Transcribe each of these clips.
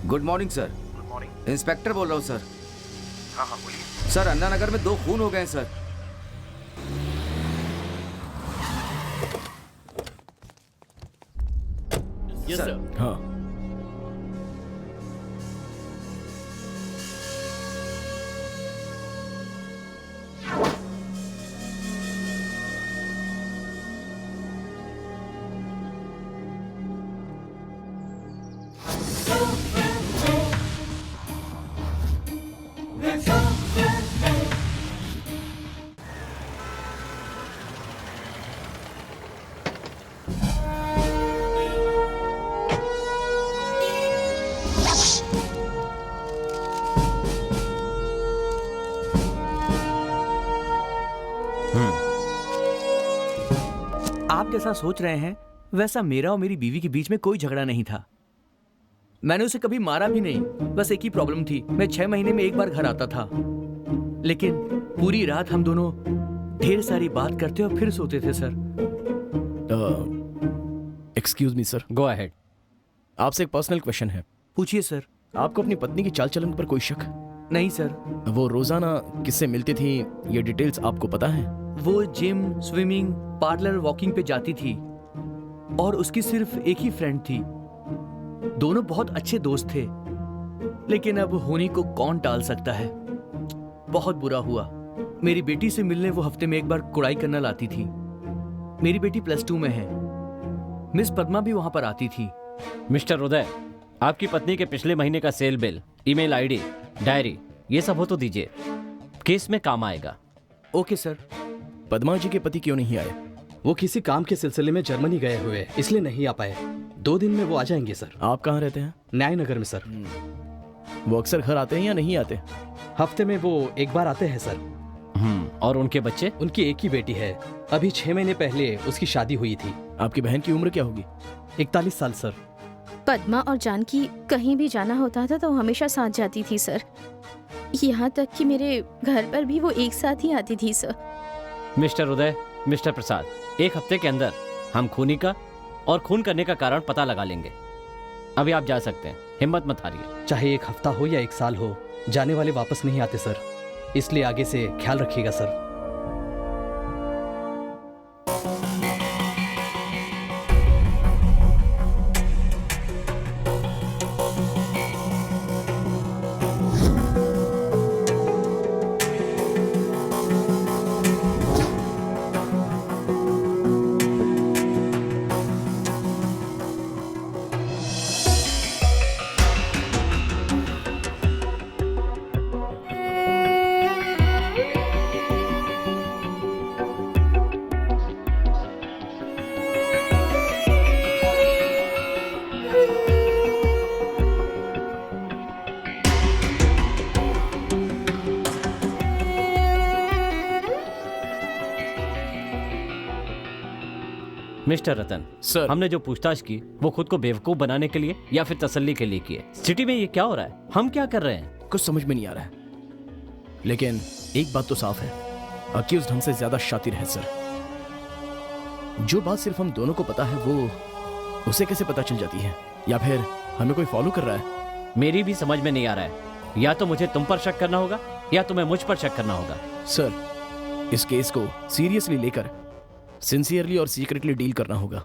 Good morning sir. Good morning. Inspector बोल रहा हूँ सर। हाँ हाँ बोलिए। सर अन्ना नगर में 2 खून हो गए हैं सर। Yes sir. हाँ, आप जैसा सोच रहे हैं वैसा मेरा और मेरी बीवी के बीच में कोई झगड़ा नहीं था। मैंने उसे कभी मारा भी नहीं। बस एक ही प्रॉब्लम थी, मैं 6 महीने में एक बार घर आता था, लेकिन पूरी रात हम दोनों ढेर सारी बात करते और फिर सोते थे sir. Excuse me sir, go ahead. आपसे एक पर्सनल क्वेश्चन है। पूछिए सर। आपको अपनी पत्नी की चाल चलन पर कोई शक? नहीं सर। वो रोजाना किससे मिलती थी, ये डिटेल्स आपको पता है? वो जिम, स्विमिंग, पार्लर, वॉकिंग पे जाती थी और उसकी सिर्फ एक ही फ्रेंड थी। दोनों बहुत अच्छे दोस्त थे, लेकिन अब होनी को कौन टाल सकता है। बहुत बुरा हुआ। मेरी बेटी से मिलने वो हफ्ते में एक बार कुड़ाई करना लाती थी। मेरी बेटी +2 में है। मिस पद्मा भी वहां पर आती थी। मिस्टर उदय, आपकी पत्नी के पिछले महीने का sale bill, email ID, diary, ये सब हो तो दीजिए, केस में काम आएगा। Okay sir. पद्मा जी के पति क्यों नहीं आए? वो किसी काम के सिलसिले में जर्मनी गए हुए हैं, इसलिए नहीं आ पाए। 2 दिन में वो आ जाएंगे सर। आप कहाँ रहते हैं? न्याय नगर में सर। वो अक्सर घर आते हैं या नहीं आते? हफ्ते में वो एक बार आते हैं सर। और उनके बच्चे? उनकी एक ही बेटी है। अभी 6 महीने पहले उसकी शादी हुई थी। आपकी बहन की उम्र क्या होगी? 41 साल सर। पद्मा और जानकी कहीं भी जाना होता था तो हमेशा साथ जाती थी सर। यहाँ तक कि मेरे घर पर भी वो एक साथ ही आती थी सर। मिस्टर उदय, मिस्टर प्रसाद, 1 हफ्ते के अंदर हम खूनी का और खून करने का कारण पता लगा लेंगे। अभी आप जा सकते हैं, हिम्मत मत हारिए। चाहे 1 हफ्ता हो या 1 साल हो, जाने वाले वापस नहीं आते सर, इसलिए आगे से ख्याल रखिएगा सर। मिस्टर रतन सर, हमने जो पूछताछ की वो खुद को बेवकूफ बनाने के लिए या फिर तसल्ली के लिए की है? सिटी में ये क्या हो रहा है? हम क्या कर रहे हैं? कुछ समझ में नहीं आ रहा है, लेकिन एक बात तो साफ है, अक्यूज्ड हमसे ज्यादा शातिर है सर। जो बात सिर्फ हम दोनों को पता है वो उसे कैसे पता चल जाती है? या फिर हमें कोई फॉलो कर रहा है? मेरी भी समझ में नहीं आ रहा है। या तो मुझे तुम पर शक करना होगा या तुम्हें मुझ पर शक करना होगा। सर, इस केस को सीरियसली लेकर सिंसियरली और सीक्रेटली डील करना होगा,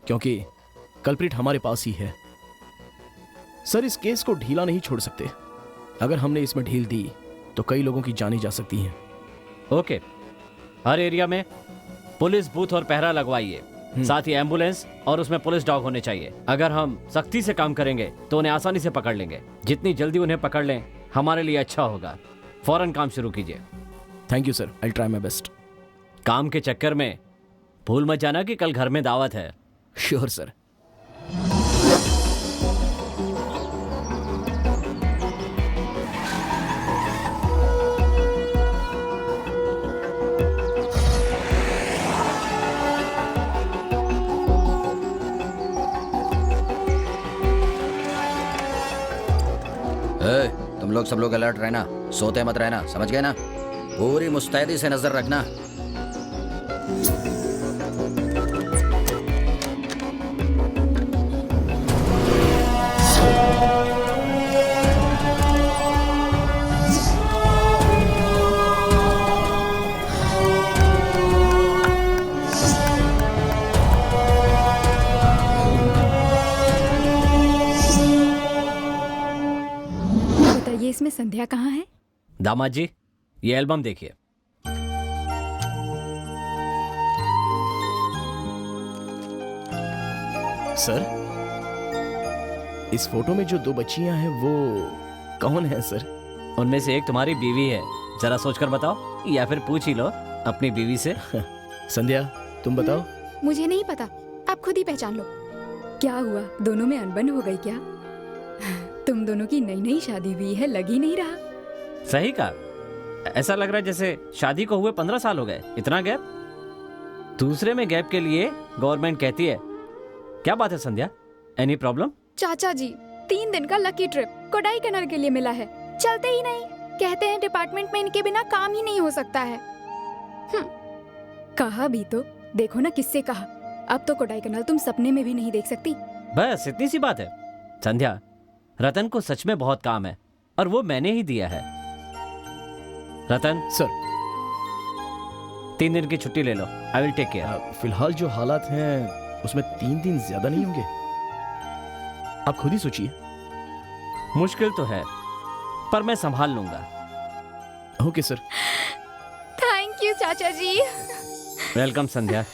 क्योंकि कल्प्रिट हमारे पास ही है। सर, इस केस को ढीला नहीं छोड़ सकते। अगर हमने इसमें ढील दी तो कई लोगों की जानें जा सकती हैं। ओके, हर एरिया में पुलिस बूथ और पहरा लगवाइए, साथ ही एम्बुलेंस और उसमें पुलिस डॉग होने चाहिए। अगर हम सख्ती से काम करेंगे तो उन्हें आसानी से पकड़ लेंगे। जितनी जल्दी उन्हें पकड़ लें हमारे लिए अच्छा होगा। फौरन काम शुरू कीजिए। Thank you sir, I try my best. काम के चक्कर में भूल मत जाना कि कल घर में दावत है। Sure sir. तुम लोग सब लोग अलर्ट रहना, सोते मत रहना, समझ गए ना? पूरी मुस्तैदी से नजर रखना। बताइए, इसमें संध्या कहाँ है? दामाद जी, ये एल्बम देखिए। सर, इस फोटो में जो 2 बच्चियां हैं वो कौन है सर? उनमें से एक तुम्हारी बीवी है, जरा सोचकर बताओ, या फिर पूछ ही लो अपनी बीवी से। संध्या, तुम बताओ। मुझे नहीं पता, आप खुद ही पहचान लो। क्या हुआ, दोनों में अनबन हो गई क्या? तुम दोनों की नई नई शादी हुई है, लग ही नहीं रहा। सही कहा, ऐसा लग रहा है जैसे शादी को हुए 15 साल हो गए। इतना गैप? दूसरे में गैप के लिए गवर्नमेंट कहती है। क्या बात है संध्या, एनी प्रॉब्लम? चाचा जी, 3 दिन का लकी ट्रिप कोडाई कैनाल के लिए मिला है, चलते ही नहीं। कहते हैं डिपार्टमेंट में इनके बिना काम ही नहीं हो सकता है। कहा भी तो, देखो ना किससे कहा। अब तो कोडाई कैनाल तुम सपने में भी नहीं देख सकती। बस इतनी सी बात है। संध्या, रतन को सच में बहुत काम है और वो मैंने ही दिया है। रतन सर, 3 दिन की छुट्टी ले लो, आई विल टेक केयर। फिलहाल जो हालात हैं उसमें 3 दिन ज्यादा नहीं होंगे? आप खुद ही सोचिए। मुश्किल तो है पर मैं संभाल लूंगा। Okay sir. थैंक यू चाचा जी। वेलकम संध्या।